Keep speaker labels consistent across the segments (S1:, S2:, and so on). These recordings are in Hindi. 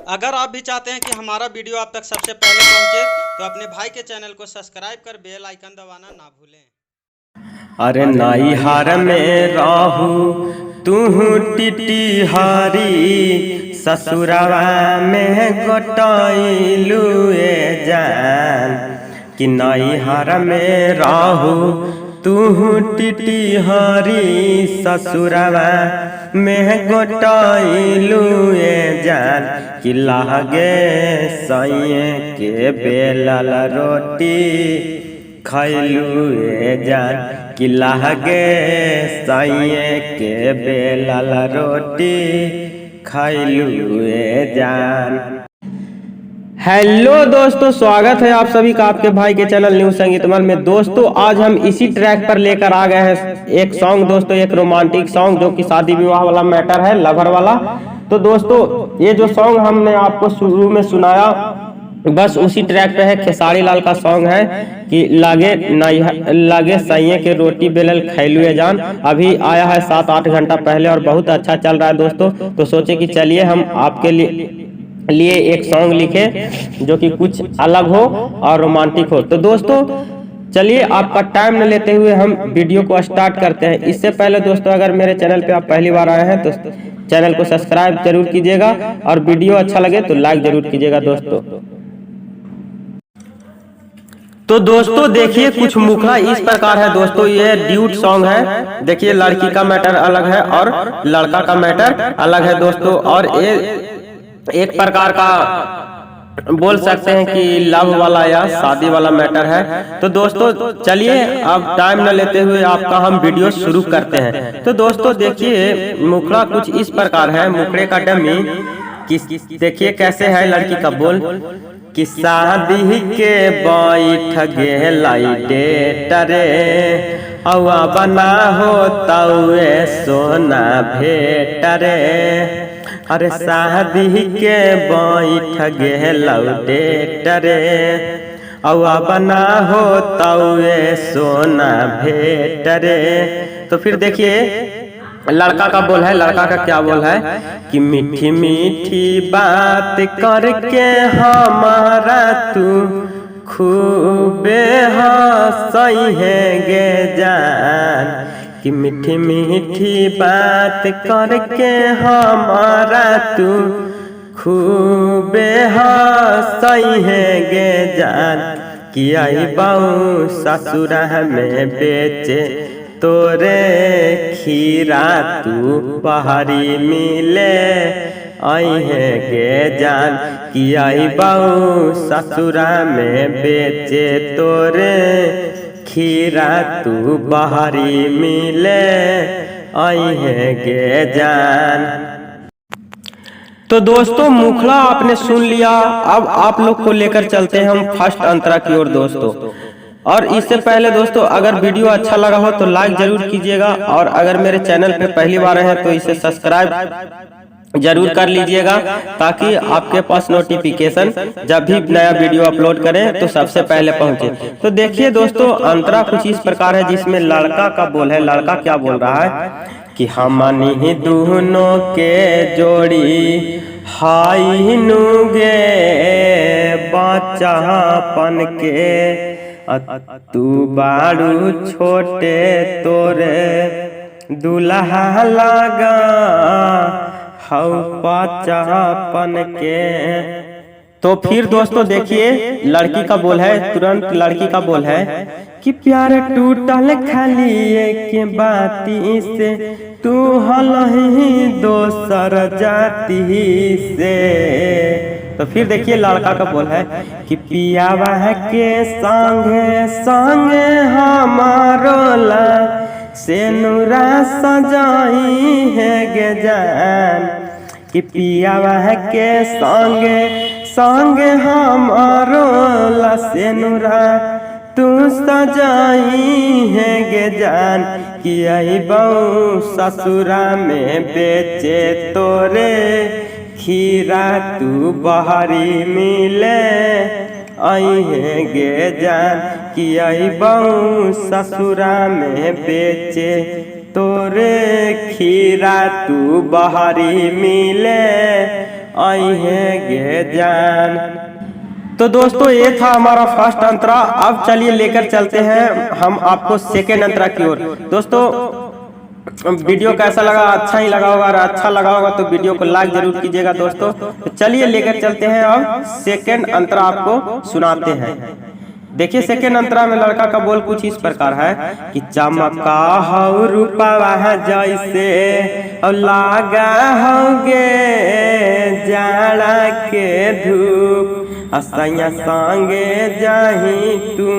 S1: अगर आप भी चाहते हैं कि हमारा वीडियो आप तक सबसे पहले पहुंचे तो अपने भाई के चैनल को सब्सक्राइब कर बेल आइकन दबाना ना भूलें।
S2: अरे नाई हार में रहू तू टिटिहारी ससुरवा में गोटाइलू जान कि नाई हार में रहू तू टिटिहारी ससुरवा में गोटाइलू जान कि लागे सैये के बेलल रोटी खैलू जान कि लागे सैये के बेलल रोटी खैलू जान। हेलो दोस्तों, स्वागत है आप सभी का आपके भाई के चैनल न्यू संगीतमल में। दोस्तों आज हम इसी ट्रैक पर लेकर आ गए हैं एक सॉन्ग दोस्तों, एक रोमांटिक सॉन्ग जो कि शादी विवाह वाला मैटर है, लवर वाला। तो दोस्तों ये जो सॉन्ग हमने आपको शुरू में सुनाया बस उसी ट्रैक पे है, खेसारी लाल का सॉन्ग है कि लागे सैये के रोटी बेलल खैलुए जान। अभी आया है 7-8 घंटा पहले और बहुत अच्छा चल रहा है दोस्तों। तो सोचे कि चलिए हम आपके लिए एक सॉन्ग लिखे जो कि कुछ अलग हो और रोमांटिक हो। तो दोस्तों चलिए आपका टाइम न लेते हुए हम वीडियो को स्टार्ट करते हैं। इससे पहले दोस्तों अगर मेरे चैनल पे आप पहली बार आए हैं तो चैनल को सब्सक्राइब जरूर कीजिएगा और वीडियो अच्छा लगे तो लाइक जरूर कीजिएगा दोस्तों। तो दोस्तों देखिए कुछ मुखड़ा इस प्रकार है दोस्तों, ये ड्यूट सॉन्ग है। देखिए लड़की का मैटर अलग है और लड़का का मैटर अलग है दोस्तों, और ये एक प्रकार का बोल सकते हैं कि लव वाला या शादी वाला मैटर है। तो दोस्तों चलिए अब टाइम न लेते हुए आपका हम वीडियो शुरू करते हैं। तो दोस्तों देखिए मुखड़ा कुछ इस प्रकार है, मुखड़े का डमी देखिए कैसे है लड़की का बोल कि शादी के बैठ गे लाइटे रे औआ बना हो तउए सोना भेट रे। अरे शादी के बैठ गे लौटे रे औआ बना हो तउए सोना भेट रे। तो फिर देखिए लड़का का बोल है, लड़का का क्या बोल है कि मीठी मीठी बात करके हमारा तू खूबे हंसई है गे जान कि मीठी मीठी बात करके हमारा तू खूबे हंसई है गे जान कि आई बाऊ ससुरा में बेचे तोरे खीरा तू पहाड़ी मिले आई है गे जान कि आई बाऊ ससुरा में बेचे तोरे खीरा तू पहाड़ी मिले आई है गे जान। तो दोस्तों मुखड़ा आपने सुन लिया, अब आप लोग को लेकर चलते हैं हम फर्स्ट अंतरा की ओर दोस्तों। और इससे पहले दोस्तों अगर वीडियो अच्छा लगा हो तो लाइक जरूर कीजिएगा और अगर मेरे चैनल पे पहली बार आए हैं तो इसे सब्सक्राइब जरूर कर लीजिएगा ताकि आपके पास नोटिफिकेशन जब भी नया वीडियो अपलोड करें तो सबसे पहले पहुंचे। तो देखिए दोस्तों अंतरा कुछ इस प्रकार है जिसमें लड़का का बोल है। लड़का क्या बोल रहा है कि हमनी दोनों के जोड़ी हाई नुगे बच्चापन के तू बारू छोटे तोरे दुल्हा लगा हौ बच्चापन के। तो फिर दोस्तों देखिए लड़की का बोल है, तुरंत लड़की का बोल है कि प्यार टूटल खाली के बाती से तू हलही दोसर जाति से। तो फिर देखिए लड़का का बोल है कि पियावा के संगे संगे हमारो ला से नुरा सजाई है गे जान कि पियावा के संगे संगे हमारो ला से नुरा तू सजाई है गे जान कि आई बहू ससुरा में बेचे तोरे खीरा तू बहारी मिले आई है गे जान कि आई बहू ससुरा में बेचे तोरे खीरा तू बहारी मिले आई है गे जान। तो दोस्तों ये था हमारा फर्स्ट अंतरा। अब चलिए लेकर चलते हैं हम आपको सेकेंड अंतरा की ओर। दोस्तों वीडियो कैसा लगा, अच्छा ही लगा होगा, और अच्छा लगा होगा तो वीडियो को लाइक जरूर कीजिएगा दोस्तों। तो चलिए लेकर चलते हैं अब सेकेंड अंतरा आपको सुनाते हैं। देखिए सेकेंड अंतरा में लड़का का बोल कुछ इस प्रकार है कि चमका हो रूपवा जैसे और लागा होगे जाड़ा के धूप, असैया संगे जाही तू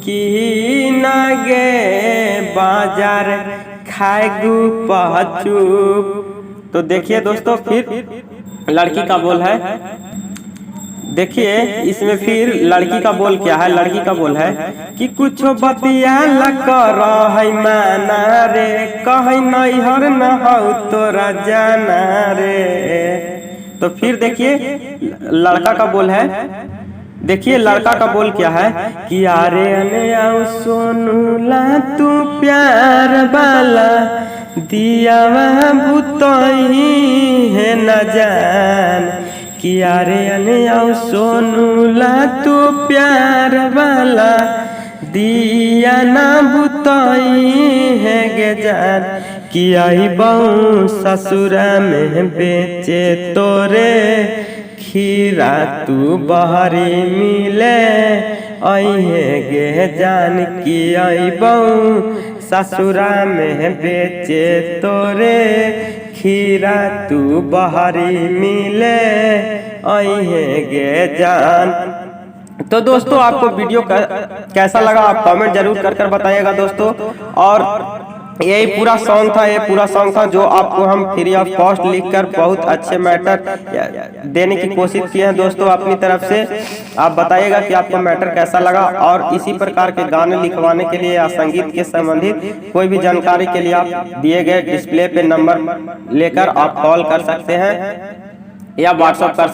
S2: की नगे बाजार खाए गु पहचूप। तो देखिए दोस्तों फिर लड़की का बोल है। देखिए इसमें फिर लड़की का बोल क्या है। लड़की का बोल है कि कुछ बतिया कर माना रे, कह नैहर न हो तोरा जाना रे। तो फिर देखिए लड़का का बोल है। देखिए लड़का का बोल क्या है कि अरे अने आओ सोनू ला तू प्यार वाला दिया भूतही है न जान, कि अरे अने आओ सोनू ला तू प्यार वाला दिया ना भूतही है गे जान, कि आई बहु ससुरा में बेचे तोरे खीरा तू बहरी मिले अहे गे जान, की आई बहु ससुरा में बेचे तोरे खीरा तू बहरी मिले अहे गे जान। तो दोस्तों आपको वीडियो कैसा लगा आप कमेंट जरूर कर बताइएगा दोस्तों। और यही पूरा सॉन्ग था, ये पूरा सॉन्ग था जो आपको हम फ्री ऑफ कॉस्ट लिखकर बहुत अच्छे मैटर देने की कोशिश किए हैं दोस्तों अपनी तरफ से। आप बताइएगा कि आपको मैटर कैसा लगा, और इसी प्रकार के गाने लिखवाने के लिए या संगीत के संबंधित कोई भी जानकारी के लिए आप दिए गए डिस्प्ले पे नंबर लेकर आप कॉल कर सकते हैं या व्हाट्सएप कर